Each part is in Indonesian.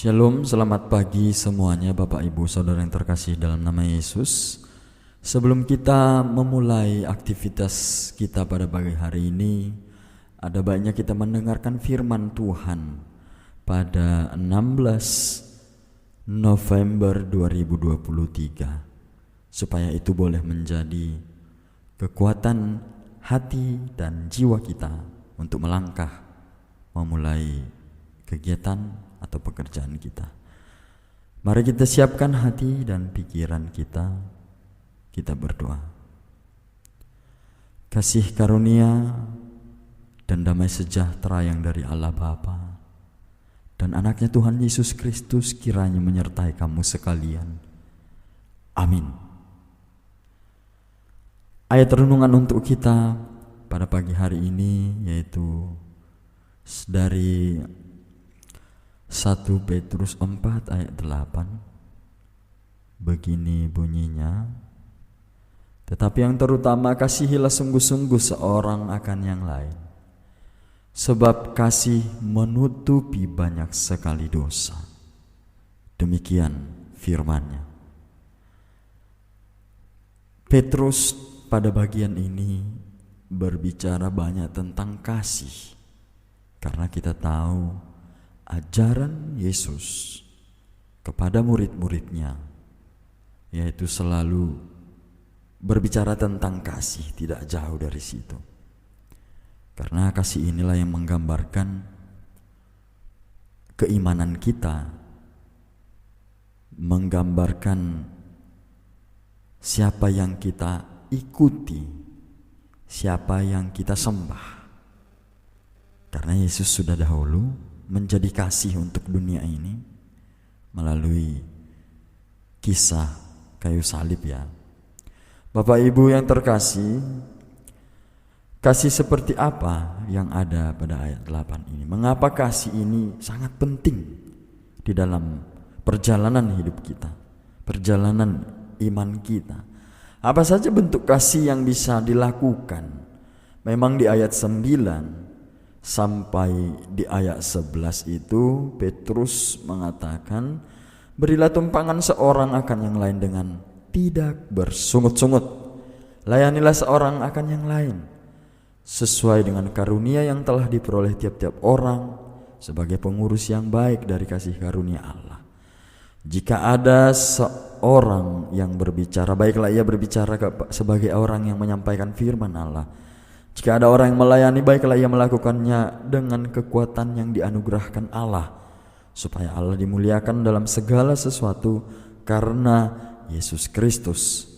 Shalom, selamat pagi semuanya Bapak Ibu Saudara yang terkasih dalam nama Yesus. Sebelum kita memulai aktivitas kita pada pagi hari ini, ada baiknya kita mendengarkan firman Tuhan pada 16 November 2023, supaya itu boleh menjadi kekuatan hati dan jiwa kita untuk melangkah memulai kegiatan atau pekerjaan kita. Mari kita siapkan hati dan pikiran kita. Kita berdoa. Kasih karunia dan damai sejahtera yang dari Allah Bapa dan anaknya Tuhan Yesus Kristus kiranya menyertai kamu sekalian. Amin. Ayat renungan untuk kita pada pagi hari ini yaitu dari 1 Petrus 4 ayat 8. Begini bunyinya, tetapi yang terutama kasihilah sungguh-sungguh seorang akan yang lain, sebab kasih menutupi banyak sekali dosa. Demikian firman-Nya. Petrus pada bagian ini berbicara banyak tentang kasih, karena kita tahu ajaran Yesus kepada murid-muridnya yaitu selalu berbicara tentang kasih, tidak jauh dari situ. Karena kasih inilah yang menggambarkan keimanan kita, menggambarkan siapa yang kita ikuti, siapa yang kita sembah. Karena Yesus sudah dahulu menjadi kasih untuk dunia ini melalui kisah kayu salib ya. Bapak Ibu yang terkasih, kasih seperti apa yang ada pada ayat 8 ini? Mengapa kasih ini sangat penting di dalam perjalanan hidup kita, perjalanan iman kita? Apa saja bentuk kasih yang bisa dilakukan? Memang di ayat 9 sampai di ayat 11 itu Petrus mengatakan, berilah tumpangan seorang akan yang lain dengan tidak bersungut-sungut. Layanilah seorang akan yang lain sesuai dengan karunia yang telah diperoleh tiap-tiap orang sebagai pengurus yang baik dari kasih karunia Allah. Jika ada seorang yang berbicara, baiklah ia berbicara sebagai orang yang menyampaikan firman Allah. Jika ada orang yang melayani, baiklah ia melakukannya dengan kekuatan yang dianugerahkan Allah, supaya Allah dimuliakan dalam segala sesuatu karena Yesus Kristus.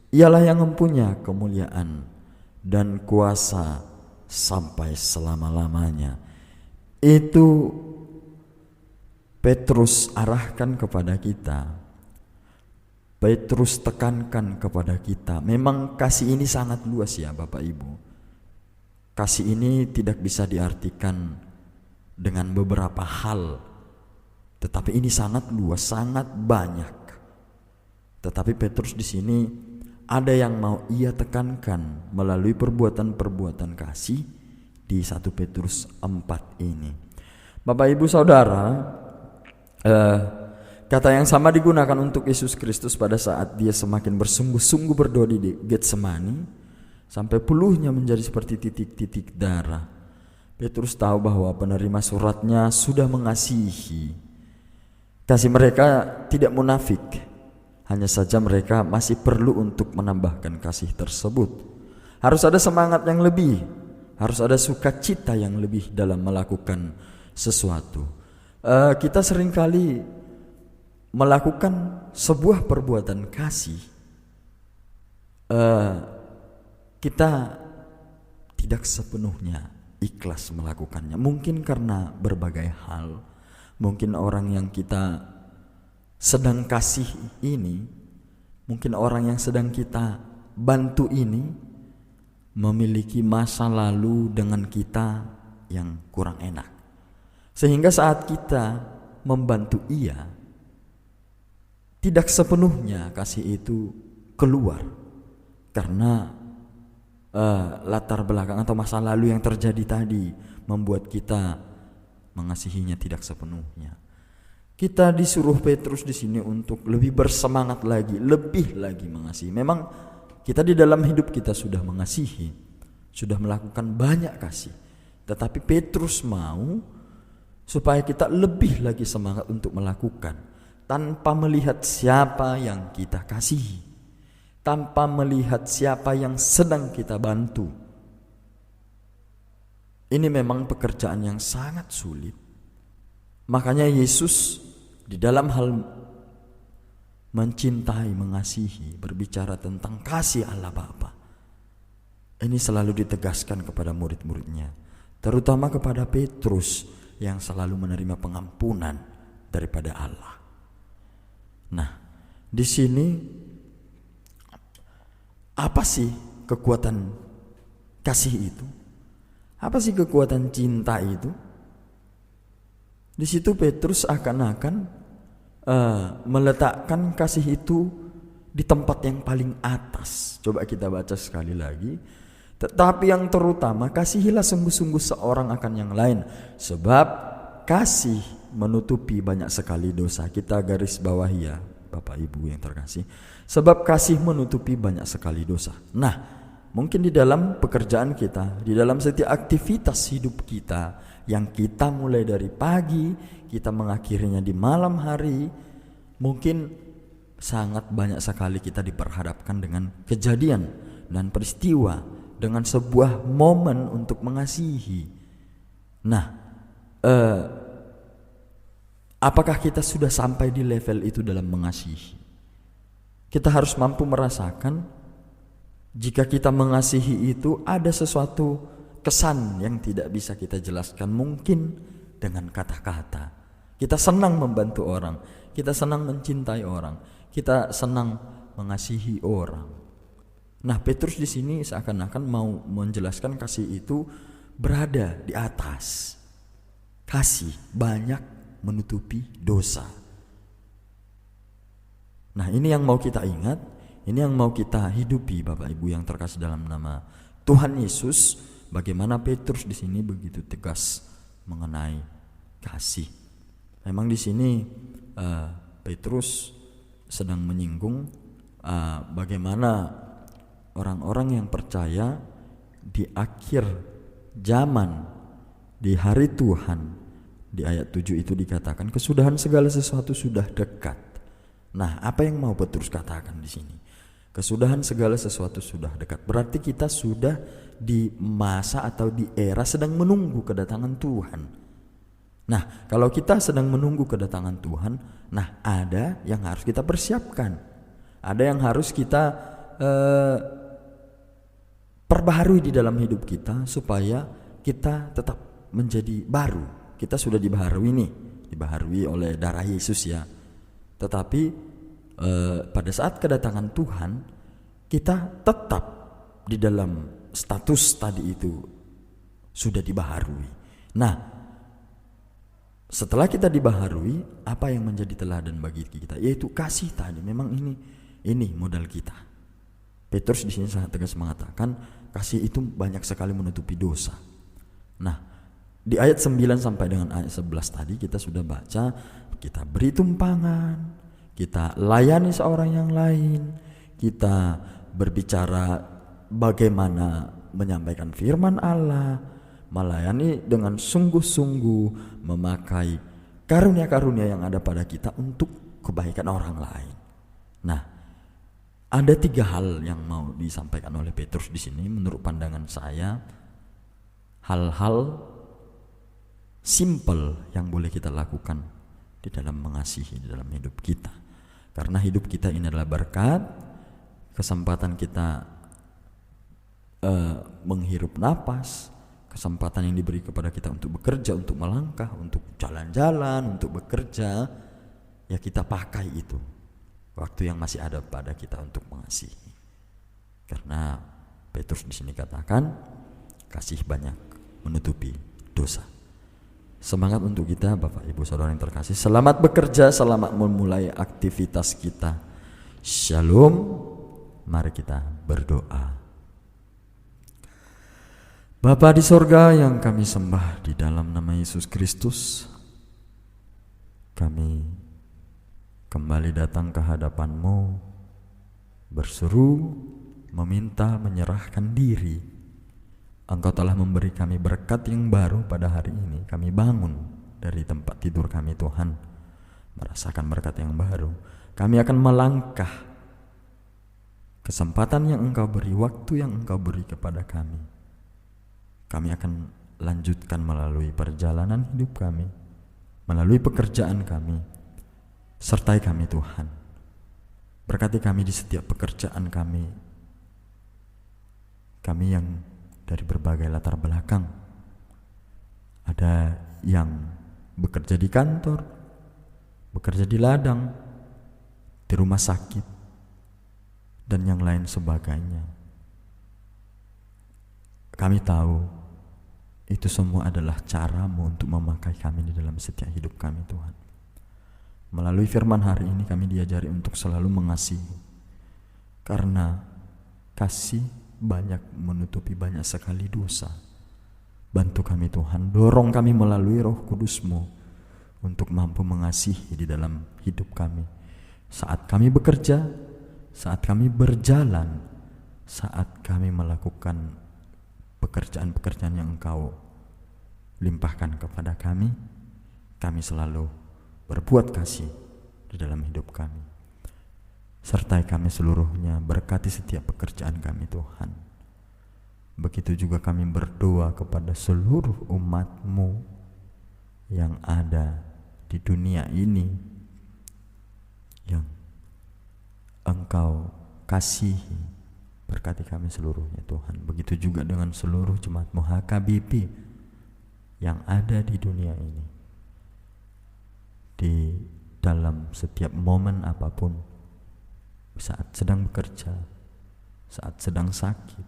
Ialah yang mempunyai kemuliaan dan kuasa sampai selama-lamanya. Itu Petrus arahkan kepada kita. Petrus tekankan kepada kita. Memang kasih ini sangat luas ya Bapak Ibu. Kasih ini tidak bisa diartikan dengan beberapa hal, tetapi ini sangat luas, sangat banyak. Tetapi Petrus di sini ada yang mau ia tekankan melalui perbuatan-perbuatan kasih di 1 Petrus 4 ini. Bapak Ibu Saudara, kata yang sama digunakan untuk Yesus Kristus pada saat dia semakin bersungguh-sungguh berdoa di Getsemani, sampai puluhnya menjadi seperti titik-titik darah. Petrus tahu bahwa penerima suratnya sudah mengasihi. Kasih mereka tidak munafik, hanya saja mereka masih perlu untuk menambahkan kasih tersebut. Harus ada semangat yang lebih, harus ada sukacita yang lebih dalam melakukan sesuatu. Kita seringkali melakukan sebuah perbuatan kasih, kita tidak sepenuhnya ikhlas melakukannya. Mungkin karena berbagai hal. Mungkin orang yang kita sedang kasih ini, mungkin orang yang sedang kita bantu ini memiliki masa lalu dengan kita yang kurang enak. Sehingga saat kita membantu ia, tidak sepenuhnya kasih itu keluar karena latar belakang atau masa lalu yang terjadi tadi membuat kita mengasihinya tidak sepenuhnya. Kita disuruh Petrus di sini untuk lebih bersemangat lagi, lebih lagi mengasihi. Memang kita di dalam hidup kita sudah mengasihi, sudah melakukan banyak kasih. Tetapi Petrus mau supaya kita lebih lagi semangat untuk melakukan, tanpa melihat siapa yang kita kasihi, tanpa melihat siapa yang sedang kita bantu. Ini memang pekerjaan yang sangat sulit. Makanya Yesus di dalam hal mencintai, mengasihi, berbicara tentang kasih Allah Bapa, ini selalu ditegaskan kepada murid-muridnya, terutama kepada Petrus yang selalu menerima pengampunan daripada Allah. Nah, di sini apa sih kekuatan kasih itu? Apa sih kekuatan cinta itu? Di situ Petrus akan-akan meletakkan kasih itu di tempat yang paling atas. Coba kita baca sekali lagi. Tetapi yang terutama, kasihilah sungguh-sungguh seorang akan yang lain, sebab kasih menutupi banyak sekali dosa. Kita garis bawahi ya Bapak Ibu yang terkasih, sebab kasih menutupi banyak sekali dosa. Nah, mungkin di dalam pekerjaan kita, di dalam setiap aktivitas hidup kita, yang kita mulai dari pagi, kita mengakhirinya di malam hari, mungkin sangat banyak sekali kita diperhadapkan dengan kejadian dan peristiwa, dengan sebuah momen untuk mengasihi. Nah, apakah kita sudah sampai di level itu dalam mengasihi? Kita harus mampu merasakan jika kita mengasihi itu ada sesuatu kesan yang tidak bisa kita jelaskan mungkin dengan kata-kata. Kita senang membantu orang, kita senang mencintai orang, kita senang mengasihi orang. Nah, Petrus di sini seakan-akan mau menjelaskan kasih itu berada di atas. Kasih banyak menutupi dosa. Nah, ini yang mau kita ingat, ini yang mau kita hidupi Bapak Ibu yang terkasih dalam nama Tuhan Yesus. Bagaimana Petrus di sini begitu tegas mengenai kasih. Memang di sini Petrus sedang menyinggung bagaimana orang-orang yang percaya di akhir zaman, di hari Tuhan. Di ayat 7 itu dikatakan kesudahan segala sesuatu sudah dekat. Nah, apa yang mau Petrus katakan di sini? Kesudahan segala sesuatu sudah dekat. Berarti kita sudah di masa atau di era sedang menunggu kedatangan Tuhan. Nah, kalau kita sedang menunggu kedatangan Tuhan, nah ada yang harus kita persiapkan. Ada yang harus kita perbaharui di dalam hidup kita supaya kita tetap menjadi baru. Kita sudah dibaharui nih, dibaharui oleh darah Yesus ya. Tetapi pada saat kedatangan Tuhan, kita tetap di dalam status tadi itu sudah dibaharui. Nah, setelah kita dibaharui, apa yang menjadi teladan bagi kita? Yaitu kasih tadi. Memang ini modal kita. Petrus di sini sangat tegas mengatakan kasih itu banyak sekali menutupi dosa. Nah, di ayat 9 sampai dengan ayat 11 tadi kita sudah baca, kita beri tumpangan, kita layani seorang yang lain, kita berbicara bagaimana menyampaikan firman Allah, melayani dengan sungguh-sungguh, memakai karunia-karunia yang ada pada kita untuk kebaikan orang lain. Nah, ada 3 hal yang mau disampaikan oleh Petrus di sini menurut pandangan saya, hal-hal simple yang boleh kita lakukan di dalam mengasihi di dalam hidup kita. Karena hidup kita ini adalah berkat, kesempatan kita menghirup napas, kesempatan yang diberi kepada kita untuk bekerja, untuk melangkah, untuk jalan-jalan, untuk bekerja, ya kita pakai itu waktu yang masih ada pada kita untuk mengasihi. Karena Petrus di sini katakan kasih banyak menutupi dosa. Semangat untuk kita Bapak Ibu Saudara yang terkasih. Selamat bekerja, selamat memulai aktivitas kita. Shalom. Mari kita berdoa. Bapa di sorga yang kami sembah di dalam nama Yesus Kristus, Kami kembali datang ke hadapan-Mu, berseru, meminta, menyerahkan diri. Engkau telah memberi kami berkat yang baru pada hari ini. Kami bangun dari tempat tidur kami, Tuhan, merasakan berkat yang baru. Kami akan melangkah kesempatan yang Engkau beri, waktu yang Engkau beri kepada kami. Kami akan lanjutkan melalui perjalanan hidup kami, melalui pekerjaan kami. Sertai kami, Tuhan. Berkati kami di setiap pekerjaan kami. Kami yang dari berbagai latar belakang. Ada yang bekerja di kantor, bekerja di ladang, di rumah sakit, dan yang lain sebagainya. Kami tahu itu semua adalah cara-Mu untuk memakai kami di dalam setiap hidup kami, Tuhan. Melalui firman hari ini kami diajari untuk selalu mengasihi, karena kasih banyak menutupi banyak sekali dosa. Bantu kami, Tuhan, dorong kami melalui Roh Kudus-Mu untuk mampu mengasihi di dalam hidup kami. Saat kami bekerja, saat kami berjalan, saat kami melakukan pekerjaan-pekerjaan yang Engkau limpahkan kepada kami selalu berbuat kasih di dalam hidup kami. Sertai kami seluruhnya, berkati setiap pekerjaan kami, Tuhan. Begitu juga kami berdoa kepada seluruh umat-Mu yang ada di dunia ini, yang Engkau kasihi. Berkati kami seluruhnya, Tuhan. Begitu juga dengan seluruh jemaat-Mu HKBP yang ada di dunia ini. Di dalam setiap momen apapun, saat sedang bekerja, saat sedang sakit,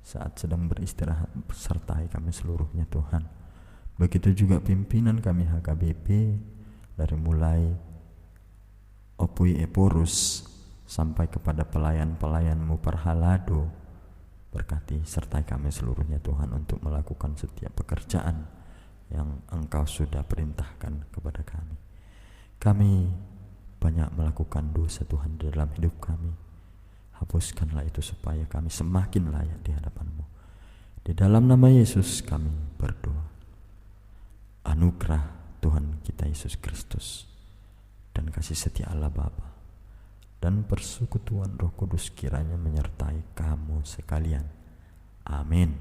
saat sedang beristirahat, sertai kami seluruhnya, Tuhan. Begitu juga pimpinan kami HKBP, dari mulai Opui Eporus sampai kepada pelayan-pelayan-Mu Perhalado. Berkati, sertai kami seluruhnya, Tuhan, untuk melakukan setiap pekerjaan yang Engkau sudah perintahkan kepada kami. Kami banyak melakukan dosa, Tuhan, di dalam hidup kami. Hapuskanlah itu supaya kami semakin layak di hadapan-Mu. Di dalam nama Yesus kami berdoa. Anugerah Tuhan kita Yesus Kristus dan kasih setia Allah Bapa dan persekutuan Roh Kudus kiranya menyertai kamu sekalian. Amin.